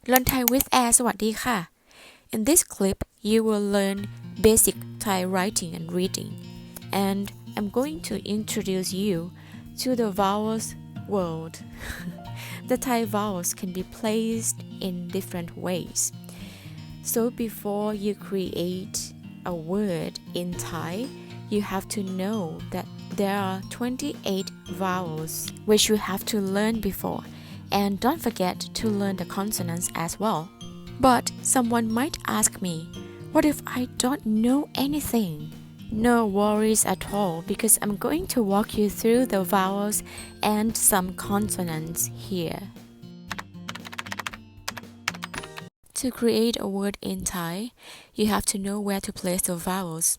Learn Thai with Air สวัสดีค่ะ In this clip you will learn basic Thai writing and reading and I'm going to introduce you to the vowels world. The Thai vowels can be placed in different ways. So before you create a word in Thai, you have to know that there are 28 vowels which you have to learn before. And don't forget to learn the consonants as well. But someone might ask me, what if I don't know anything? No worries at all because I'm going to walk you through the vowels and some consonants here. To create a word in Thai, you have to know where to place the vowels,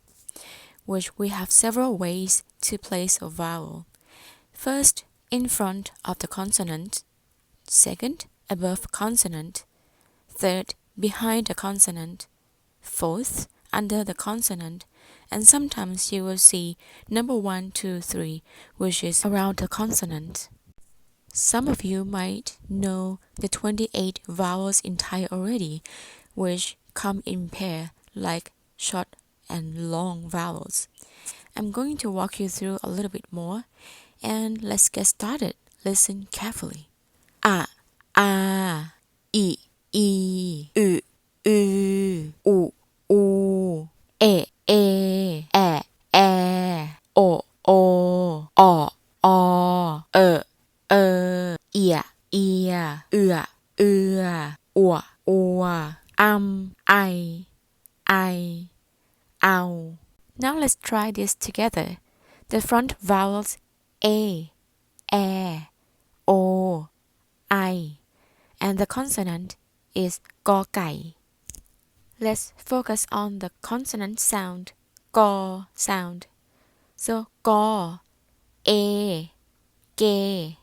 which we have several ways to place a vowel. First, in front of the consonant. Second, above consonant. Third, behind the consonant. Fourth, under the consonant. And sometimes you will see number 1, 2, 3, which is around the consonant. Some of you might know the 28 vowels in Thai already, which come in pair like short and long vowels. I'm going to walk you through a little bit more, and let's get started. Listen carefully. A, I, U, U, E, O, Ia, Ua, I, Ow. Now let's try this together. The front vowels A, O, I, and the consonant is gõ gai. Let's focus on the consonant sound, gõ sound. So gõ, ge,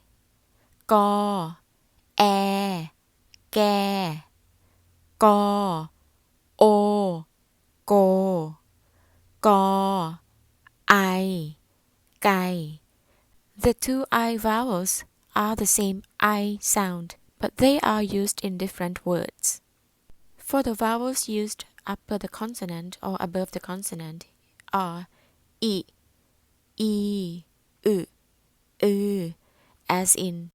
gõ, ge, gõ, go, gõ, gai. The two I vowels are the same I sound, but they are used in different words. For the vowels used after the consonant or above the consonant are I, U, as in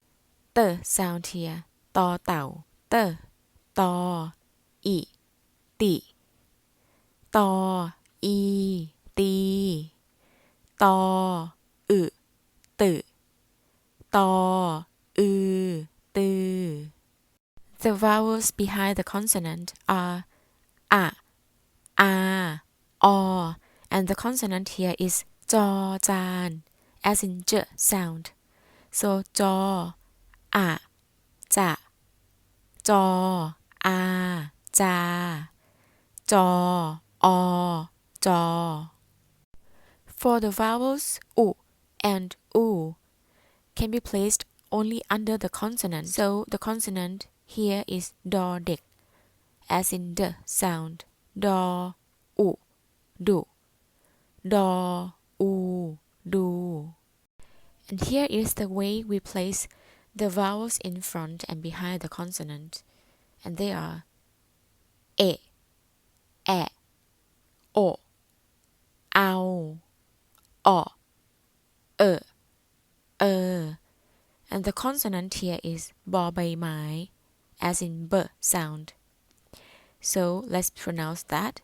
the sound here, to tau, the, to, I, ti, to, I, ti, to, tu, to, tu. The vowels behind the consonant are a, o, and the consonant here is jõ, jàn, as in j sound. So jõ, a, ja, jõ, a, ja, jõ, o, jõ. For the vowels u and u can be placed only under the consonant. So the consonant here is do dek, as in the sound, do, u, do, do, u, do. And here is the way we place the vowels in front and behind the consonant, and they are e, o, ow, o, and the consonant here is bò bai mai, as in b sound. So let's pronounce that.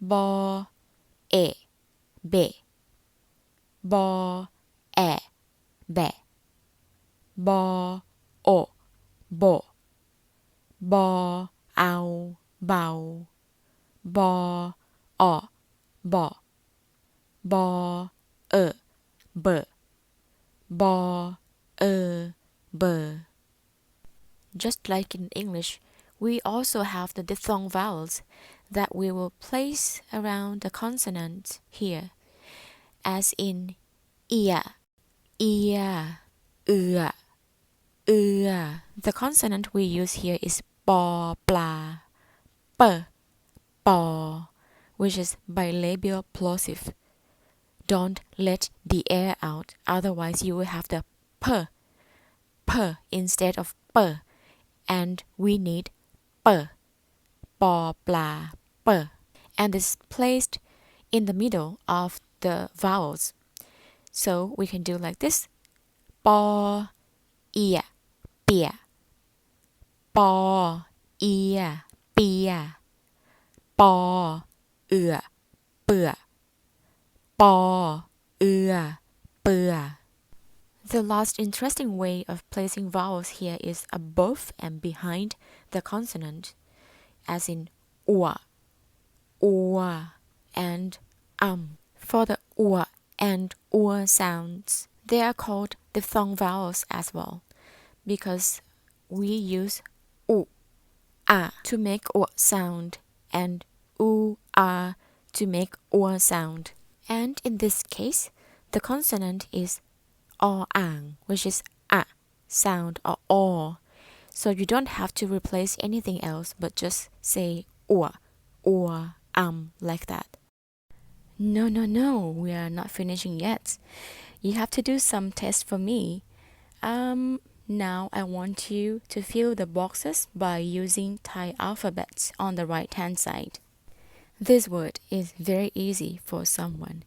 Bò, be, bò, be, bò, bo, bò, ao, bao, bò, bo, bò, b, bò, b. Just like in English, we also have the diphthong vowels that we will place around the consonant here, as in ia, ua. The consonant we use here is pò, pla, p, pò, which is bilabial plosive. Don't let the air out, otherwise you will have the p instead of p, and we need เปปอปลาเป and is placed in the middle of the vowels. So we can do like this. ปอเอียเปียปอเอียเปียปอเอือเปื่อปอเอือเปื่อ The last interesting way of placing vowels here is above and behind the consonant, as in ua, ua, and For the ua and sounds, they are called diphthong vowels as well, because we use u, a to make o sound and u, a to make o sound. And in this case, the consonant is ang, which is a sound or. So you don't have to replace anything else but just say or like that. No, we are not finishing yet. You have to do some tests for me. Now I want you to fill the boxes by using Thai alphabets on the right hand side. This word is very easy for someone,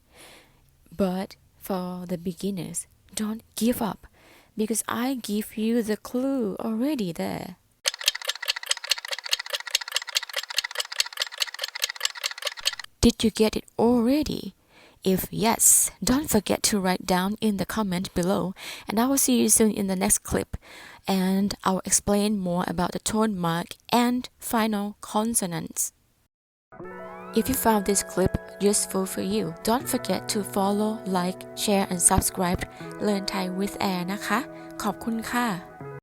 but for the beginners, don't give up, because I give you the clue already there. Did you get it already? If yes, don't forget to write down in the comment below, and I will see you soon in the next clip, and I'll explain more about the tone mark and final consonants. If you found this clip useful for you, don't forget to follow, like, share and subscribe เรียนไทย with Air นะคะ ขอบคุณค่ะ